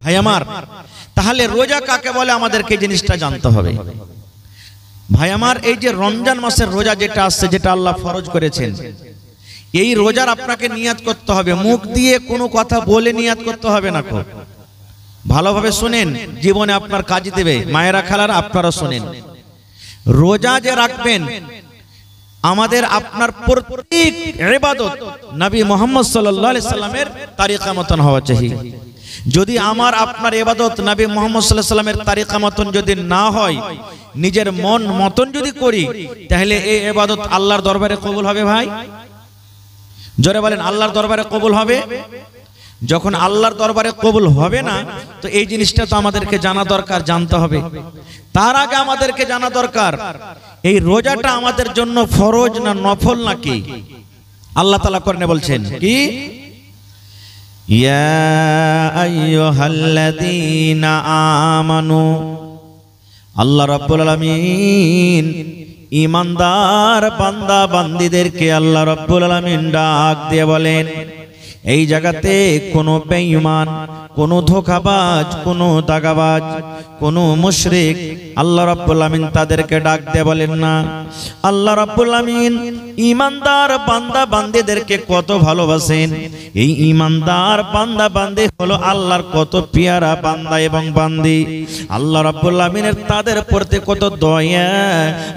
ভাই আমার, তাহলে রোজা কাকে বলে আমাদেরকে জিনিসটা জানতে হবে। ভাই আমার, এই যে রমজান মাসের রোজা যেটা আসছে, যেটা আল্লাহ ফরজ করেছেন, এই রোজার আপনাকে নিয়াত করতে হবে। মুখ দিয়ে কোনো কথা বলে নিয়াত করতে হবে না। খুব ভালোভাবে শুনেন, জীবনে আপনার কাজে দেবে। মায়েরা খালারা আপনারা শুনেন, রোজা যে রাখবেন, আমাদের আপনার প্রত্যেক ইবাদত নবী মুহাম্মদ সাল্লাল্লাহু আলাইহি সাল্লামের তরিকা মতন হওয়া চাই। যদি আমার আপনার ইবাদত নবী মুহাম্মদ সাল্লাল্লাহু আলাইহি সাল্লামের তরিকা মতন যদি না হয়, নিজের মন মতন যদি করি, তাহলে এই ইবাদত আল্লাহর দরবারে কবুল হবে? ভাই জোরে বলেন, আল্লাহর দরবারে কবুল হবে? যখন আল্লাহর দরবারে কবুল হবে না, তো এই জিনিসটা তো আমাদেরকে জানা দরকার, জানতে হবে। তার আগে আমাদেরকে জানা দরকার এই রোজাটা আমাদের জন্য ফরজ না নফল নাকি। আল্লাহ তাআলা কোরআনে বলছেন কি, ইয়া আইয়ুহাল্লাযীনা আমানু, আল্লাহ রাব্বুল আলামিন ঈমানদার বান্দা বান্দীদেরকে আল্লাহ রাব্বুল আলামিন ডাক দিয়ে বলেন, এই জায়গাতে কোনো বেঈমান, কোনো ধোঁকাবাজ, কোনো দাগাবাজ, কোনো মুশরিক আল্লাহ রাব্বুল আলামিন তাদেরকে ডাক দিয়ে বলেন না। আল্লাহ রাব্বুল আলামিন ঈমানদার বান্দা বান্দীদেরকে কত ভালোবাসেন। এই ঈমানদার বান্দা বান্দী হলো আল্লাহর কত পেয়ারা বান্দা এবং বান্দী। আল্লাহ রাব্বুল আলামিনের তাদের প্রতি কত দয়া,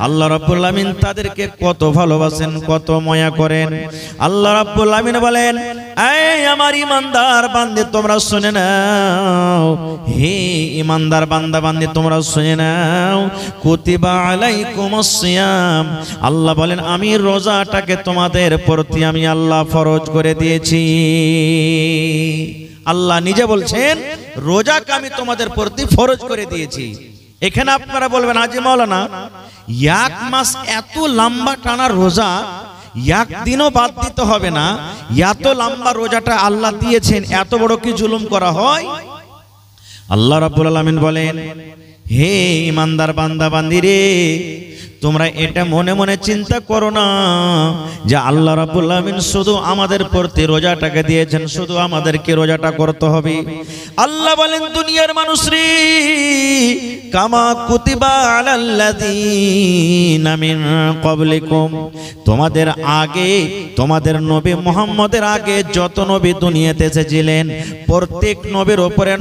আল্লাহ রাব্বুল আলামিন তাদেরকে কত ভালোবাসেন, কত মায়া করেন। আল্লাহ রাব্বুল আলামিন বলেন, এই আমার ঈমানদার বান্দী তোমরা শুনে নাও, হে ঈমানদার বান্দা বান্দী তোমরা শুনে নাও, কুতিবা আলাইকুমুস সিয়াম, আল্লাহ বলেন আমি রোজাটাকে তোমাদের প্রতি আমি আল্লাহ ফরজ করে দিয়েছি। আল্লাহ নিজে বলছেন রোজাকে আমি তোমাদের প্রতি ফরজ করে দিয়েছি। এখানে আপনারা বলবেন, হাজী মাওলানা এক মাস এত লম্বা টানা রোজা, একদিনও বাদ দিতে হবে না, এত লম্বা রোজাটা আল্লাহ দিয়েছেন, এত বড় কি জুলুম করা হয়? আল্লাহ রাব্বুল আলামিন বলেন, হে ঈমানদার বান্দা বান্দী রে, তোমরা এটা মনে মনে চিন্তা করো না যে আল্লাহ রাব্বুল আলামিন শুধু আমাদের প্রতি রোজাটাকে দিয়েছেন, শুধু আমাদেরকে রোজাটা করতে হবে। আল্লাহ বলেন, দুনিয়ার মানুষ রে, কামা কুতিবা আলাল্লাযীনা মিন ক্বাবলিকুম, তোমাদের আগে, তোমাদের নবী মুহাম্মদের আগে যত নবী দুনিয়াতে এসেছিলেন, প্রত্যেক নবীর উপরে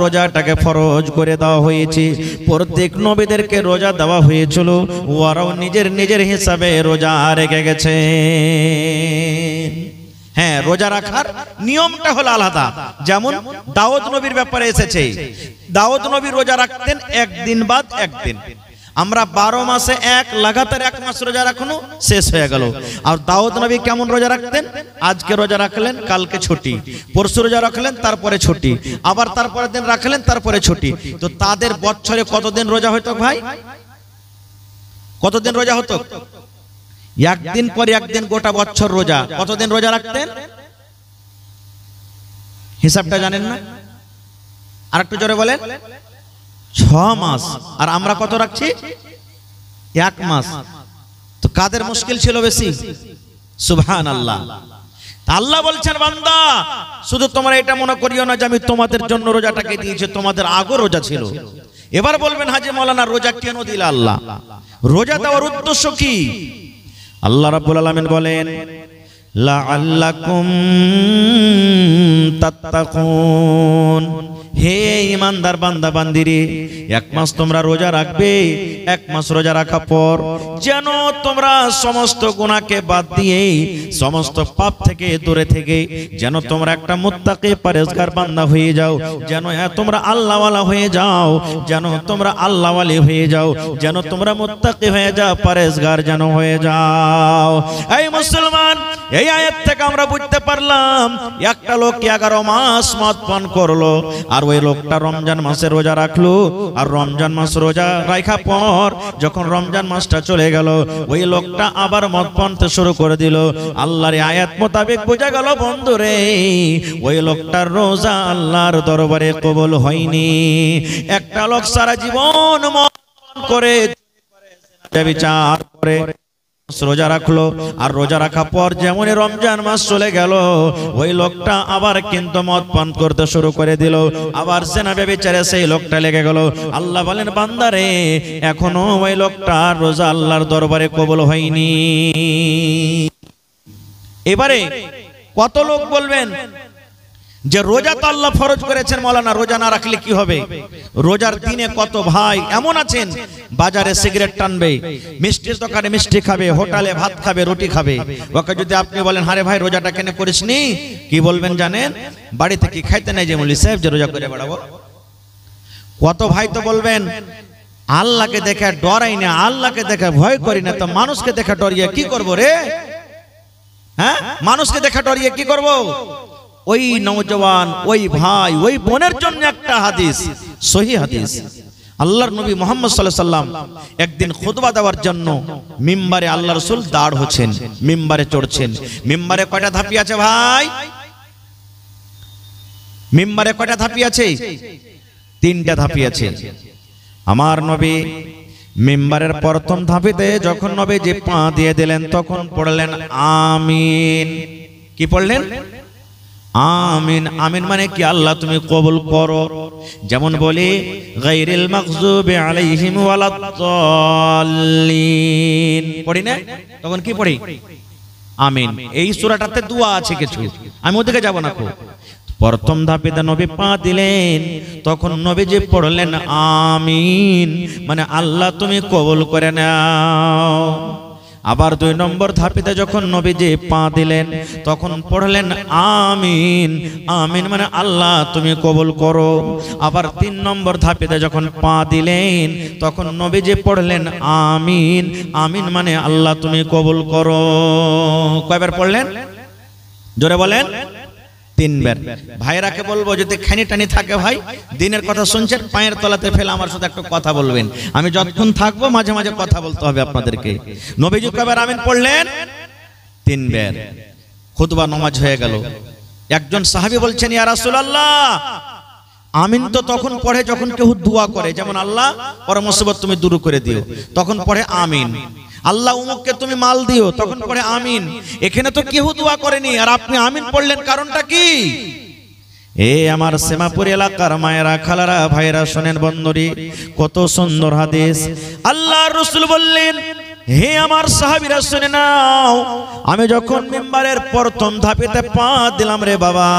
রোজাটাকে ফরজ করে দেওয়া হয়েছে। প্রত্যেক নবীদেরকে রোজা দেওয়া হয়েছিল, ওরাও নিজের নিজের হিসাবে রোজা রেখে গেছে। হ্যাঁ, রোজা রাখার নিয়মটা হলো আলাদা। যেমন দাউদ নবীর ব্যাপারে এসেছে, দাউদ নবী রোজা রাখতেন একদিন বাদ একদিন। আমরা 12 মাসে এক লাগাতার 1 মাস রোজা রাখনো শেষ হয়ে গেল। আর দাউদ নবী কেমন রোজা রাখতেন? আজকে রোজা রাখলেন, কালকে ছুটি, পরশু রোজা রাখলেন, তারপরে ছুটি, আবার তারপরের দিন রাখলেন, তারপরে ছুটি। তো তাদের বছরে কতদিন রোজা হতো ভাই? কতদিন রোজা হতো? একদিন পর একদিন গোটা বছর রোজা। কতদিন রোজা রাখতেন হিসাবটা জানেন না? আর একটু জোরে বলেন। 6 মাস। আর আমরা কত রাখছি? 1 মাস। তো কাদের মুশকিল ছিল বেশি? সুবহানাল্লাহ। আল্লাহ বলছেন, বান্দা শুধু তোমরা এটা মনে করিও না যে আমি তোমাদের জন্য রোজাটাকে দিয়েছি, তোমাদের আগেও রোজা ছিল। এবার বলবেন, হাজী মাওলানা রোজা কেন দিল আল্লাহ? রোজা দেওয়ার উদ্দেশ্য কি? আল্লাহ রাব্বুল আলামিন বলেন, লাআল্লাকুম তাত্তাকুন, হে ঈমানদার বান্দা বান্দিরে, 1 মাস তোমরা রোজা রাখবে। 1 মাস রোজা রাখার পর যেন তোমরা সমস্ত গুনাহকে বাদ দিয়ে, সমস্ত পাপ থেকে দূরে থেকে যেন তোমরা একটা মুত্তাকি পরহেজগার বান্দা হয়ে যাও, যেন তোমরা আল্লাহওয়ালা হয়ে যাও, যেন তোমরা আল্লাহওয়ালি হয়ে যাও, যেন তোমরা মুত্তাকি হয়ে যাও, পরহেজগার যেন হয়ে যাও। এই মুসলমান, এই আয়াত থেকে আমরা বুঝতে পারলাম একটা লোক 11 মাস মদ পান করলো, আর ওই লোকটা রমজান মাসে রোজা রাখলো। আর রমজান মাস রোজা রাখার পর যখন রমজান মাসটা চলে গেল, ওই লোকটা আবার মদ পানতে শুরু করে দিল। আল্লাহর আয়াত মোতাবেক বোঝা গেল, বন্ধুরে, ওই লোকটার রোজা আল্লাহর দরবারে কবুল হয়নি। একটা লোক সারা জীবন মদ পান করে, বিচার করে, রোজা রাখলো, আর রোজা রাখা পর যেমন রমজান মাস চলে গেল, ওই লোকটা আবার কিন্তু মদ পান করতে শুরু করে দিল, আবার জেনা ব্যভিচারে সেই লোকটা লেগে গেল। আল্লাহ বলেন, বান্দারে এখনো ওই লোকটা রোজা আল্লাহর দরবারে কবুল হয়নি। এবারে কত লোক বলবেন যে রোজা তো আল্লাহ ফরজ করেছেন, মাওলানা রোজা না রাখলে কি হবে? রোজার দিনে কত ভাই এমন আছেন বাজারে সিগারেট টানবে, মিষ্টির দোকানে মিষ্টি খাবে, হোটেলে ভাত খাবে, রুটি খাবে। ওকে যদি আপনি বলেন, আরে ভাই রোজাটা কেন করিসনি, কি বলবেন জানেন? বাড়িতে কি খাইতে নাই যে মৌলভী সাহেব যে রোজা করে বেড়াবো। কত ভাই তো বলবেন, আল্লাহকে দেখে ডরাই না, আল্লাহকে দেখে ভয় করি না, তো মানুষকে দেখে ডরিয়ে কি করব রে? হ্যাঁ, মানুষকে দেখে ডরিয়ে কি করব? ওই নওজওয়ান, ওই ভাই, ওই বোনের জন্য একটা হাদিস, সহিহ হাদিস। আল্লাহর নবী মুহাম্মদ সাল্লাল্লাহু আলাইহি সাল্লাম একদিন খুতবা দেওয়ার জন্য মিম্বারে আল্লাহ রাসূল দাঁড় হচ্ছেন, মিম্বারে চড়ছেন। মিম্বারে কয়টা ধাপি আছে ভাই? মিম্বারে কয়টা ধাপি আছে? 3টা ধাপি আছে। আমার নবী মিম্বারের প্রথম ধাপিতে যখন নবীজি পা দিয়ে দিলেন, তখন পড়লেন আমিন। কি পড়লেন? আমিন। আমিন মানে কি? আল্লাহ তুমি কবুল করো। যেমন বলি গায়রিল মাগযুবি আলাইহিম ওয়ালাদ-দাল্লিন পড়ি না, তখন কি পড়ি? আমিন। এই সূরাটাতে দোয়া আছে কিছু, আমি ওদিকে যাব না। প্রথম ধাপেতে নবী পা দিলেন, তখন নবীজি পড়লেন আমিন, মানে আল্লাহ তুমি কবুল করে নাও। আবার 2 নম্বর ধাপেতে যখন নবীজি পা দিলেন, তখন পড়লেন আমিন। আমিন মানে আল্লাহ তুমি কবুল করো। আবার 3 নম্বর ধাপেতে যখন পা দিলেন, তখন নবীজি পড়লেন আমিন। আমিন মানে আল্লাহ তুমি কবুল করো। কয়বার পড়লেন? জোরে বলেন। 3 বার। ভাইরাকে বলবো যদি খানি টানি থাকে ভাই, দিনের কথা শুনছেন, পায়ের তলাতে ফেলে আমার সাথে একটু কথা বলবেন। আমি যতক্ষণ থাকবো মাঝে মাঝে কথা বলতে হবে আপনাদেরকে। নবীজি কয়বার আমিন পড়লেন? 3 বার। খুতবা নামাজ হয়ে গেল। একজন সাহাবী বলছেন, ইয়া রাসূলুল্লাহ, আমিন তো তখন পড়ে যখন কেউ দোয়া করে, যেমন আল্লাহ ওর মুসিবত তুমি দূর করে দিও, তখন পড়ে আমিন। আল্লাহ উমুককে তুমি মাল দিও, তখন পড়ে আমিন। এখানে তো কেউ দোয়া করেনি, আর আপনি আমিন পড়লেন, কারণটা কি? এ আমার সেমাপুর এলাকার মায়েরা, খালারা, ভাইরা, শোনেন বন্ধুরি, কত সুন্দর হাদিস। আল্লাহর রাসূল বললেন, হে আমার সাহাবীরা শুনে নাও, আমি যখন মিম্বারের প্রথম ধাপেতে পা দিলাম রে বাবা,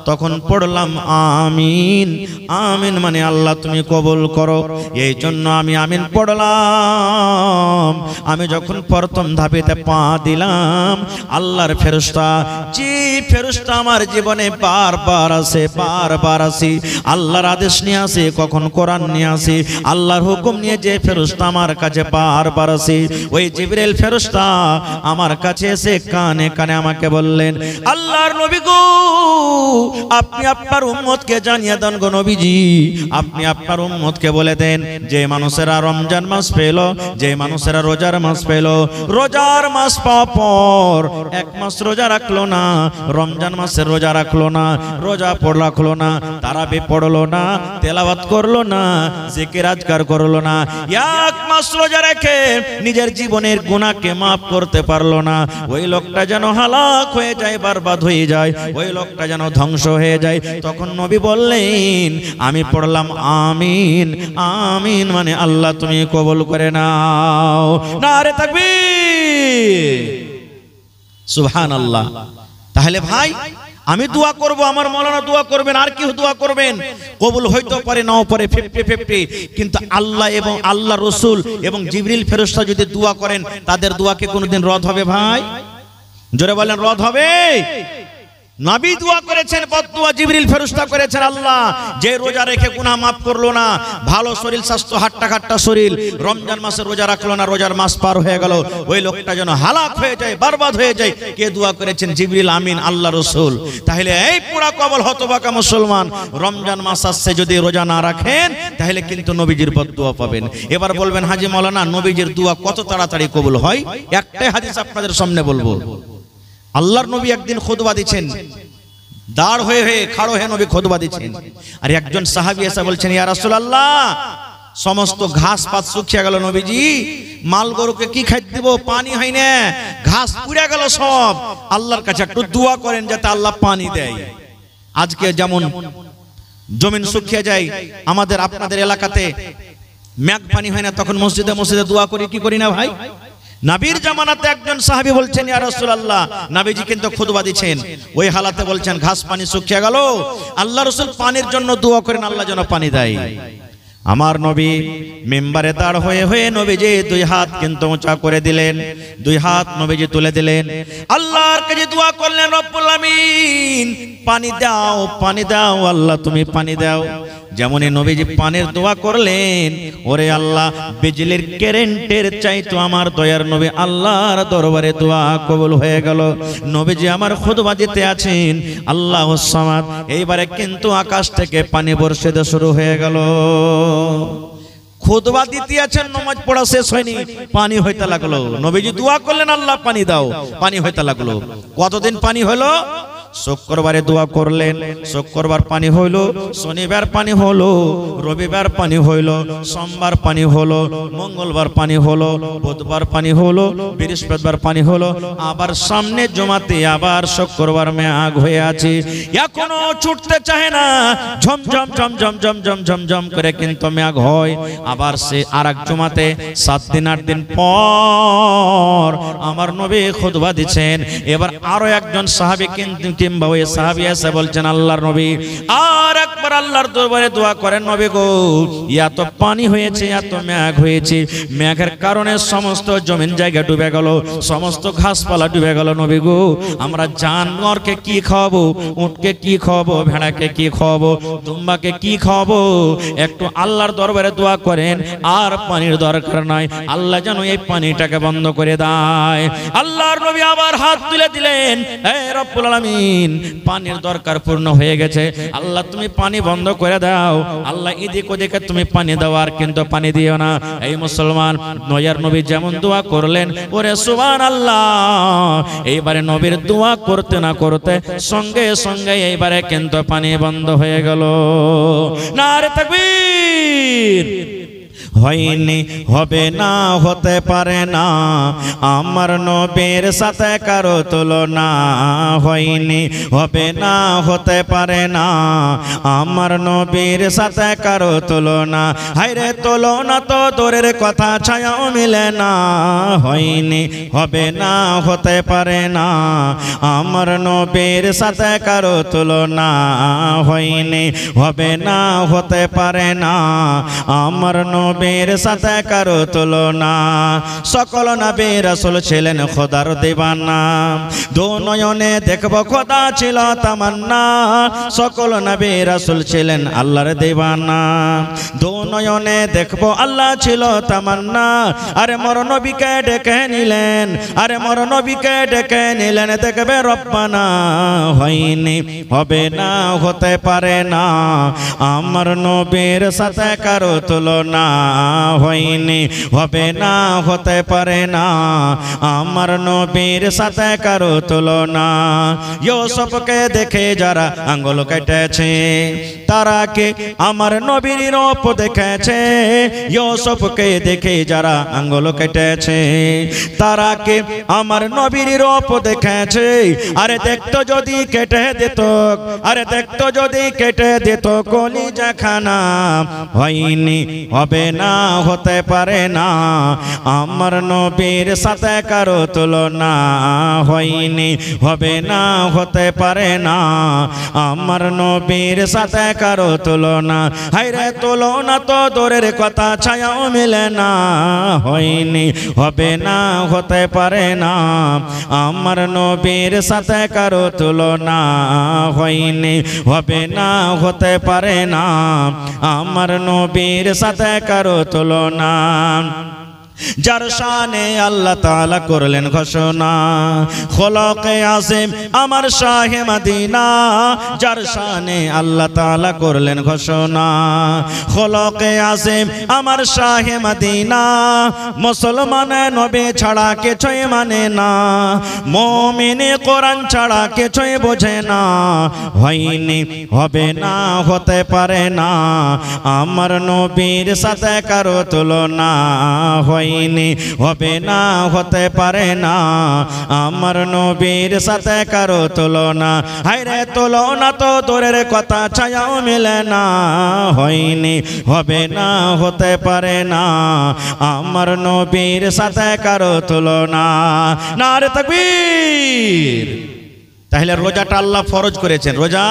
তখন পড়লাম আমিন। আমিন মানে আল্লাহ তুমি কবুল করো, এই জন্য আমি আমিন পড়লাম। আমি যখন প্রথম ধাপেতে পা দিলাম, আল্লাহর ফেরেশতা, যে ফেরেশতা আমার জীবনে বারবার আসে, বারবার আসে, আল্লাহর আদেশ নিয়ে আসে, কখন কোরআন নিয়ে আসে, আল্লাহর হুকুম নিয়ে যে ফেরেশতা আমার কাছে বারবার আসে, ওই জিবরিল ফেরেশতা আমার কাছে এসে কানে কানে আমাকে বললেন, আল্লাহর নবী গো, আপনি আপনার উম্মতকে জানিয়ে দেন গো নবীজি, আপনি আপনার উম্মতকে বলে দেন, যে মানুষেরা রমজান মাস পেল, যে মানুষেরা রোজার মাস পেল, রোজার মাস পাওয়ার পর 1 মাস রোজা রাখলো না, রমজান মাসের রোজা রাখলো না, রোজা রাখলো না, তারাবি পড়লো না, তেলাওয়াত করলো না, জিকির আজকার করলো না, 1 মাস রোজা রেখে নিজের জীবনের গুনাহকে মাফ করতে পারলো না, ওই লোকটা যেন হালাক হয়ে যায়, বরবাদ হয়ে যায়, ওই লোকটা যেন ধ্বংস হয়ে যায়। তখন নবী বললেন, আমি পড়লাম আমিন। আমিন মানে আল্লাহ তুমি কবুল করে নাও। নারে তাকবীর, সুবহানাল্লাহ। তাহলে ভাই আমি দোয়া করব, আমার মাওলানা দোয়া করবেন, আর কি দোয়া করবেন, কবুল হইতে পারে নাও পারে, 50-50, কিন্তু আল্লাহ এবং আল্লাহ রাসূল এবং জিবরিল ফেরেশতা যদি দোয়া করেন, তাদের দোয়াকে কোনোদিন রদ হবে ভাই? জোরে বলেন, রদ হবে? নবী দোয়া করেছেন, বদদুয়া জিবরিল ফেরেশতা করেছেন, আল্লাহ যে রোজা রেখে গুনাহ মাফ করলো না, ভালো শরীর স্বাস্থ্য, হাট্টা খাট্টা শরীর, রমজান মাসে রোজা রাখলো না, রোজার মাস পার হয়ে গেল, ওই লোকটা যেন হালাক হয়ে যায়, বরবাদ হয়ে যায়। কে দোয়া করেছেন? জিবরিল, আমিন, আল্লাহ রাসূল। তাহলে এই পুরা কবল হতভাগা মুসলমান, রমজান মাস আসছে, যদি রোজা না রাখেন তাহলে কিন্তু নবীজির বদদুয়া পাবেন। এবার বলবেন, হাজী মাওলানা নবীজির দোয়া কত তাড়াতাড়ি কবুল হয়? একটাই হাদিস আপনাদের সামনে বলবো। আল্লাহর নবী একদিন খুতবা দিচ্ছেন, দাঁড় হয়ে খাড়ো হয়ে নবী খুতবা দিচ্ছেন, আর একজন সাহাবী এসে বলছেন, ইয়া রাসূলুল্লাহ, সমস্ত ঘাস পাত শুকিয়ে গেল। নবীজি মাল গরুকে কি খাইতে দিব, পানি হয় না, ঘাস পুড়ে গেল সব। আল্লাহর কাছে একটু দোয়া করেন যাতে আল্লাহ পানি দেয়। আজকে যেমন জমিন শুকিয়ে যায়, আমাদের আপনাদের এলাকাতে মেঘ পানি হয় না, তখন মসজিদে মসজিদে দোয়া করি কি করি না ভাই? নবীর জামানাতে একজন সাহাবী বলছেন, ইয়া রাসূলুল্লাহ, নবীজি কিন্তু খুতবা দিচ্ছেন, ওই হালাতে বলছেন ঘাস পানি শুকিয়ে গেল, আল্লাহ রাসূল পানির জন্য দোয়া করেন আল্লাহ যেন পানি দেয়। আমার নবী মিম্বারে দাঁড় হয়ে হয়ে নবীজি দুই হাত কিন্তু উঁচা করে দিলেন, দুই হাত নবীজি তুলে দিলেন, আল্লাহর কাছে দোয়া করলেন, রব্বুল আমিন পানি দাও, পানি দাও, আল্লাহ তুমি পানি দাও। যেমনই নবীজি পানির দোয়া করলেন, ওরে আল্লাহ বিজলির কারেন্টের চাইতো আমার দয়ার নবী আল্লাহর দরবারে দোয়া কবুল হয়ে গেল। নবীজি আমার খুতবা দিতে আছেন, আল্লাহুস সামাদ, এইবারে কিন্তু আকাশ থেকে পানি বর্ষিতে শুরু হয়ে গেল। খুতবা দিতে আছেন, নামাজ পড়া শেষ হয়নি, পানি হইতে লাগলো। নবীজি দোয়া করলেন, আল্লাহ পানি দাও, পানি হইতে লাগলো। কতদিন পানি হলো? শুক্রবারে দোয়া করলেন, শুক্রবার পানি হইল, শনিবার পানি হলো, রবিবার পানি হইল, সোমবার পানি হলো, মঙ্গলবার পানি হলো, বুধবার পানি হলো, বৃহস্পতিবার পানি হলো, আবার সামনে জমাতে আবার শুক্রবার মেঘ হয়ে আছে, এখনো ছুটতে চায় না, ঝমঝম ঝমঝম ঝমঝম ঝমঝম করে কিন্তু মেঘ হয়। আবার সে আরেক জমাতে 7 দিন 8 দিন পর আমার নবী খুতবা দিচ্ছেন। এবার আরো একজন সাহাবী কিন্তু কিংবা ওই সাহাবী এসে বলছেন, আল্লাহর নবী আর একবার আল্লাহর দরবারে দোয়া করেন, নবী গো এত পানি হয়েছে, এত মেঘ হয়েছে, মেঘের কারণে সমস্ত জমিন জায়গা ডুবে গেল, সমস্ত ঘাসপালা ডুবে গেল, নবী গো আমরা জানোয়ারকে কি খাওয়াবো, উটকে কি খাওয়াবো, ভেড়াকে কি খাওয়াবো, দুম্বাকে কি খাওয়াবো? একটু আল্লাহর দরবারে দোয়া করেন, আর পানির দরকার নাই, আল্লাহ যেন এই পানিটাকে বন্ধ করে দেয়। আল্লাহর নবী আবার হাত তুলে দিলেন, হে রব্বুল আলামিন পানির দরকার পূর্ণ হয়ে গেছে, আল্লাহ তুমি পানি বন্ধ করে দাও, আল্লাহ এদিক ওদিকে তুমি পানি দাও, আর কিন্তু পানি দিও না। এই মুসলমান নয়ার নবী যেমন দোয়া করলেন, ওরে সুবহানাল্লাহ, এইবারে নবীর দোয়া করতে না করতে সঙ্গে সঙ্গে এইবারে কিন্তু পানি বন্ধ হয়ে গেল। নারে তাকবীর! হয়নি, হবে না, হতে পারে না, আমার নবীর সাথে কারো তুলনা। হয়নি, হবে না, হতে পারে না, আমার নবীর সাথে কারো তুলনা। হায়রে তুলনা তো দূরের কথা, ছায়াও মিলে না। হয়নি, হবে না, হতে পারে না, আমার নবীর সাথে কারো তুলনা। হয়নি, হবে না, হতে পারে না, আমার নবীর সাথে কারো তুলনা। সকল নবী রাসূল ছিলেন খোদার দিওয়ানা, দু নয়নে দেখব খোদা ছিল তামান্না। সকল নবী রাসূল ছিলেন আল্লাহর দিওয়ানা, দু নয়নে দেখব আল্লাহ ছিল তামান্না। আরে মোর নবীকে ডেকে নিলেন, আরে মোর নবীকে ডেকে নিলেন, দেখবে রব্বানা। হয়নি, হবে না, হতে পারে না, আমার নবীর সাথে কারো তুলনা। হয়নি, হবে না, হতে পারে না, আমার নবীর সাথে কারো তুলনা। ইউসুফকে দেখে যারা আঙ্গুল কেটেছে, তারা কে আমার নবীর রূপ দেখেছে। ইউসুফকে দেখে যারা আঙ্গুল কেটেছে, তারা কে আমার নবীর রূপ দেখেছে। আরে দেখতো যদি কেটে দিত, আরে দেখতো যদি কেটে দিত কলিজা খানা। হয়নি, হবে না, হতে পারে না, আমার নবীর সাথে কারো তুলনা। হয়নি, হবে না, হতে পারে না, আমার নবীর সাথে কারো তুলনা। হায়রে তুলনা তো দূরের কথা, ছায়াও মিলে না। হয়নি, হবে না, হতে পারে না, আমার নবীর সাথে কারো তুলনা। হয়নি, হবে না, হতে পারে না, আমার নবীর সাথে কারো তুলনা। যার শানে আল্লাহ তাআলা করলেন ঘোষণা, খোলকে আযম আমার শাহে মদিনা, যার শানে আল্লাহ তাআলা করলেন ঘোষণা, খোলকে আযম আমার শাহে মদিনা, মুসলমান নবী ছাড়া কিছুই মানে না, মুমিনে কোরআন ছাড়া কিছুই বোঝে না, হয়নি হবে না হতে পারে না, আমার নবীর সাথে কারো তুলনা, হয়নি হবে না হতে পারে না, আমার নবীর সাথে কারো তুলনা, হায়রে তুলনা তো দূরের কথা ছায়াও মেলে না, হয়নি হবে না হতে পারে না, আমার নবীর সাথে কারো তুলনা। নারে তাকবীর। তাহলে রোজাটা আল্লাহ ফরজ করেছেন, রোজা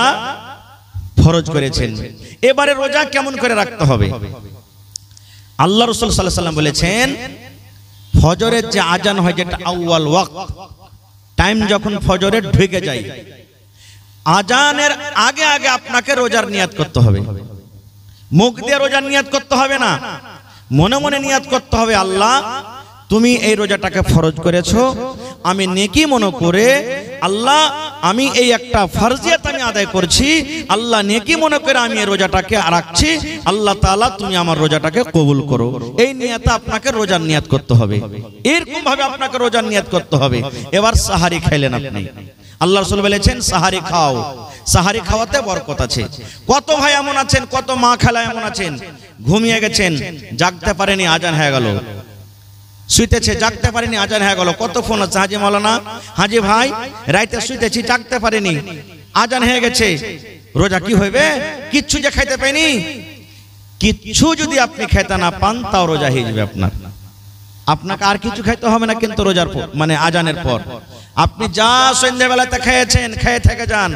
ফরজ করেছেন। এবারে রোজা কেমন করে রাখতে হবে? আল্লাহ রাসূল সাল্লাল্লাহু আলাইহি ওয়াসাল্লাম বলেছেন, ফজরের যে আজান হয়, যেটা আউয়াল ওয়াক্ত, টাইম যখন ফজরের ঢুকে যায়, আজানের আগে আগে আপনাকে রোজার নিয়াত করতে হবে। মুখ দিয়ে রোজার নিয়াত করতে হবে না, মনে মনে নিয়াত করতে হবে, আল্লাহ তুমি এই রোজাটাকে ফরজ করেছো, আমি নেকি মনে করে আল্লাহ আমি এই একটা ফরজিয়াত আমি আদায় করছি, আল্লাহ নেকি মনে করে আমি এই রোজাটাকে রাখছি, আল্লাহ তাআলা তুমি আমার রোজাটাকে কবুল করো। এই নিয়তে আপনাকে রোজার নিয়াত করতে হবে, এরকম ভাবে আপনাকে রোজার নিয়াত করতে হবে। এবার সাহারি খাইলেন আপনি, আল্লাহ রাসূল বলেছেন সাহারি খাও, সাহারি খাওয়াতে বরকত আছে। কত ভাই এমন আছেন, কত মা খালা এমন আছেন, ঘুমিয়ে গেছেন, জাগতে পারেনি, আজান হয়ে গেল, শুইতেছে জাগতে পারেনি, আজান হয়ে গেল, কত ফোন আছে, হাজি মাওলানা, হাজি ভাই রাইতে শুইতেছি জাগতে পারেনি, আজান হয়ে গেছে, রোজা কি হইবে? কিচ্ছু যে খাইতে পাইনি, কিচ্ছু যদি আপনি খেতে না পান তাও রোজা হয়ে যাবে আপনার, আপনাকে আর কিছু খাইতে হবে না, কিন্তু রোজার পর মানে আজানের পর আপনি যা সন্ধ্যাবেলাতে খেয়েছেন খেয়ে থেকে যান,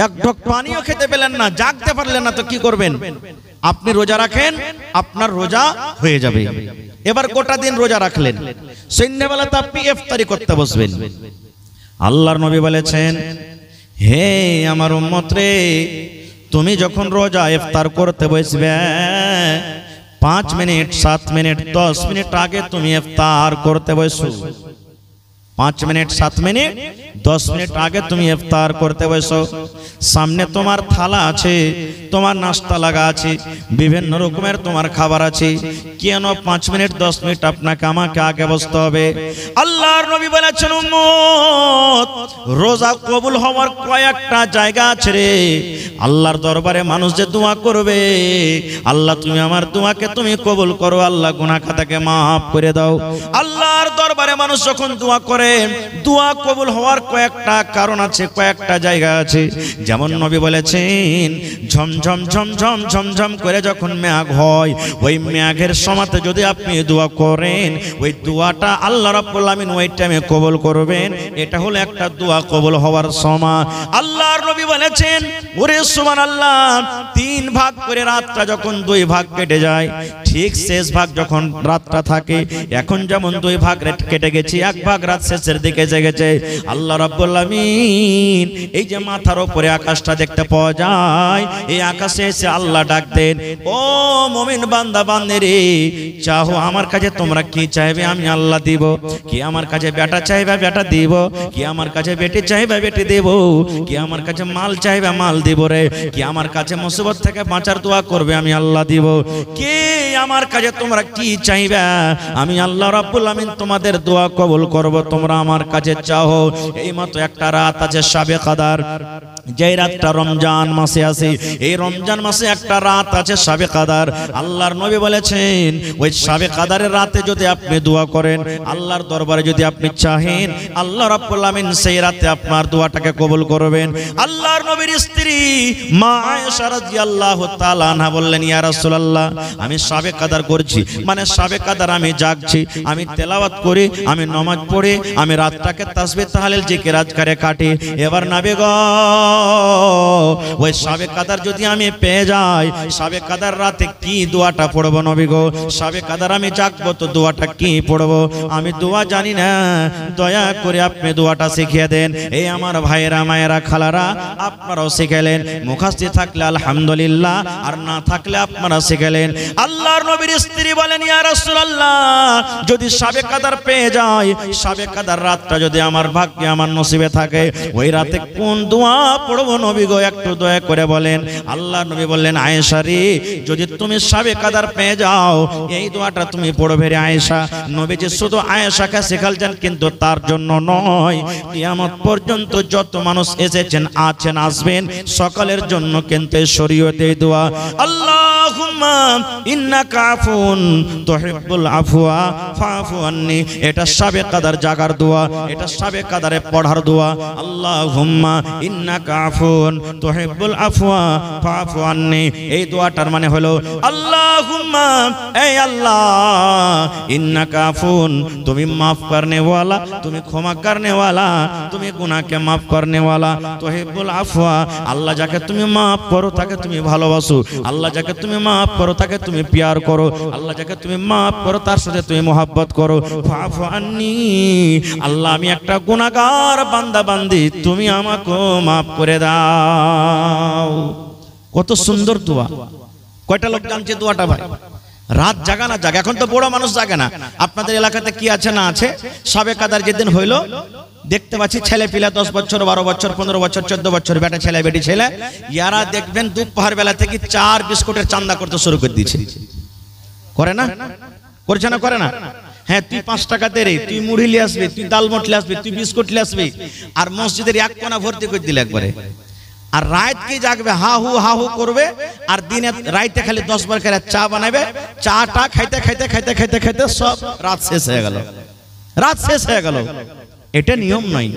এক ঢোক পানিও খেতে পেলেন না, জাগতে পারলেন না, তো কি করবেন? আপনি রোজা রাখেন, আপনার রোজা হয়ে যাবে। এবার গোটা দিন রোজা রাখলেন, সন্ধ্যাবেলাতে আপনি ইফতারি করতে বসবেন। আল্লাহর নবী বলেছেন, হে আমার উম্মত রে, তুমি যখন রোজা ইফতার করতে বসবে, 5 মিনিট 7 মিনিট 10 মিনিট আগে তুমি ইফতার করতে বসো। 5 মিনিট 7 মিনিট 10 মিনিট আগে তুমি ইফতার করতে বসো। সামনে তোমার থালা আছে, তোমার নাস্তা লাগা আছে, বিভিন্ন রকমের তোমার খাবার আছে, কেন 5 মিনিট 10 মিনিট আপনাকে আমাকে আগে বসতে হবে? আল্লাহর নবী বলেছেন, উম্মত রোজা কবুল হওয়ার কয়েকটা জায়গা আছে রে। আল্লাহর দরবারে মানুষ যে দোয়া করবে, আল্লাহ তুমি আমার দোয়াকে তুমি কবুল করো, আল্লাহ গুনাহ খাতাকে maaf করে দাও। আল্লাহর দরবারে মানুষ যখন দোয়া করে, দোয়া কবুল হওয়ার কয়েকটা কারণ আছে, কয়েকটা জায়গা আছে। যেমন নবী বলেছেন, ঝমঝম ঝমঝম ঝমঝম করে যখন মেঘ হয়, ওই মেঘের সময়তে যদি আপনি দোয়া করেন, ওই দোয়াটা আল্লাহ রাব্বুল আমিন ওই টাইমে কবুল করবেন। এটা হলো একটা দোয়া কবুল হওয়ার সময়। আল্লাহর নবী বলেছেন, ওরে সুবহানাল্লাহ, 3 ভাগ করে রাতটা যখন 2 ভাগ কেটে যায়, ঠিক শেষ ভাগ যখন রাতটা থাকে, এখন যেমন 2 ভাগ কেটে গেছে, 1 ভাগ রাত শেষের দিকে জেগেছে, আল্লাহ রাব্বুল আমিন এই যে মাথার উপরে আকাশটা দেখতে পাওয়া যায়, এই আকাশে এসে আল্লাহ ডাক দেন, ও মুমিন বান্দা বান্দিরে, চাও আমার কাছে তোমরা কি চাইবে আমি আল্লাহ দিব। কি আমার কাছে বেটা চাইবে বেটা দিব, কি আমার কাছে বেটি চাইবে বেটি দেব, কি আমার কাছে মাল চাইবে মাল দিব রে, কি আমার কাছে মুসিবত থেকে বাঁচার দোয়া করবে আমি আল্লাহ দিব। কে আমার কাছে তোমরা কি চাইবে, আমি আল্লাহ রাব্বুল আমিন তোমাদের দোয়া কবুল করব, তোমরা আমার কাছে চাও। এই মতো একটা রাত আছে শাবে কদর, যেই রাতটা রমজান মাসে আছে, এই রমজান মাসে একটা রাত আছে শাবে কদর। আল্লাহর নবী বলেছেন, ওই শাবে কদরের রাতে যদি আপনি দোয়া করেন, আল্লাহর দরবারে যদি আপনি চাহেন, আল্লাহ রাব্বুল আমিন সেই রাতে আপনার দোয়াটাকে কবুল করবেন। আল্লাহর নবীর স্ত্রী মা আয়েশা রাদিয়াল্লাহু তাআলা আনহা বললেন, ইয়া রাসূলুল্লাহ, আমি শাবে কদর করছি, মানে শাবে কদর আমি জাগছি, আমি তেলাওয়াত তেলাওয়াত করি, আমি নামাজ পড়ি, আমি রাতটাকে তাসবিহ তাহলিল জিকির আজকারে কাটি। এবার নবী গো ওই শবে কদর যদি আমি পেয়ে যাই, শবে কদর রাতে কি দোয়াটা পড়বো নবী গো? শবে কদর আমি জাগবো তো দোয়াটা কি পড়বো? আমি দোয়া জানি না, দয়া করে আপনি দোয়াটা শিখিয়ে দেন। এই আমার ভাইয়েরা মায়েরা খালারা আপনারাও শিখালেন, মুখস্থ থাকলে আলহামদুলিল্লাহ, আর না থাকলে আপনারা শিখালেন। আল্লাহর নবীর স্ত্রী বলেন, ইয়া রাসূলুল্লাহ, যদি শবে কদর পেয়ে যাই, শবে কদর রাতটা যদি আমার ভাগ্যে আমার নসিবে থাকে, ওই রাতে কোন দোয়া পড়বো নবী গো? একটু দয়া করে বলেন। আল্লাহর নবী বললেন, আয়েশা রে, যদি তুমি শবে কদর পেয়ে যাও, এই দোয়াটা তুমি পড়বে রে আয়েশা। নবীজি শুধু আয়েশাকে শেখালছেন, কিন্তু তার জন্য নয়, কিয়ামত পর্যন্ত যত মানুষ এসেছেন, আছেন, আসবেন, সকলের জন্য কিন্তু শরীয়তে দোয়া। আল্লাহুম্মা ইন্নাকা আফুন তুহিব্বুল আফওয়া ফাফু আন্নি, এটা শবে কদর জাগার দোয়া, এটা শবে কদরে পড়ার দোয়া। আল্লাহুম্মা ইন্নাকা আফুন তুহিব্বুল আফওয়া ফাফু আন্নি, এই দোয়াটার মানে হলো আল্লাহুম্মা, এই আল্লাহ, ইন্নাকা আফুন, তুমি মাফ করনে ওয়ালা, তুমি ক্ষমা করনে ওয়ালা, তুমি গুনাহকে মাফ করনে ওয়ালা, তুহিব্বুল আফওয়া, আল্লাহ যাকে তুমি মাফ করো তাকে তুমি ভালোবাসো, আল্লাহ যাকে তুমি মাফ করো তাকে তুমি প্যার করো, আল্লাহ যাকে তুমি মাফ করো তার সাথে তুমি মোহাব্বত করো। ফাফু আন্নি, আল্লাহ আমি একটা গুনাহগার বান্দা বান্দি, তুমি আমাকে মাফ করে দাও। কত সুন্দর দোয়া! কয়টা লোক জানছে দোয়াটা ভাই? রাত জাগা না জাগা, এখন তো বড় মানুষ জাগে না। আপনাদের এলাকাতে কি আছে না আছে, শবে কদর যেদিন হইলো দেখতে পাচ্ছি ছেলে পিলা 10 বছর 12 বছর 15 বছর 14 বছর বেটা ছেলে বেটি ছেলে, ইয়ারা দেখবেন দুপুর বেলা থেকে 4 বিস্কুটের চান্দা করতে শুরু করে দিয়েছে। করে না? করছে না? করে না? হ্যাঁ, তুই 5 টাকা দে রে, তুই মুড়ি নিয়ে আসবি, তুই ডালমট নিয়ে আসবি, তুই বিস্কুট নিয়ে আসবি, আর মসজিদের এক কোণা ভর্তি করে দিলে একবারে। আর রাত কি জাগবে, হাহু করবে, আর দিনে রাইতে খালি 10 বার করে চা বানাবে, চাটা খাইতে খাইতে খাইতে খাইতে খাইতে সব রাত শেষ হয়ে গেল, রাত শেষ হয়ে গেল। এটা নিয়ম নয়।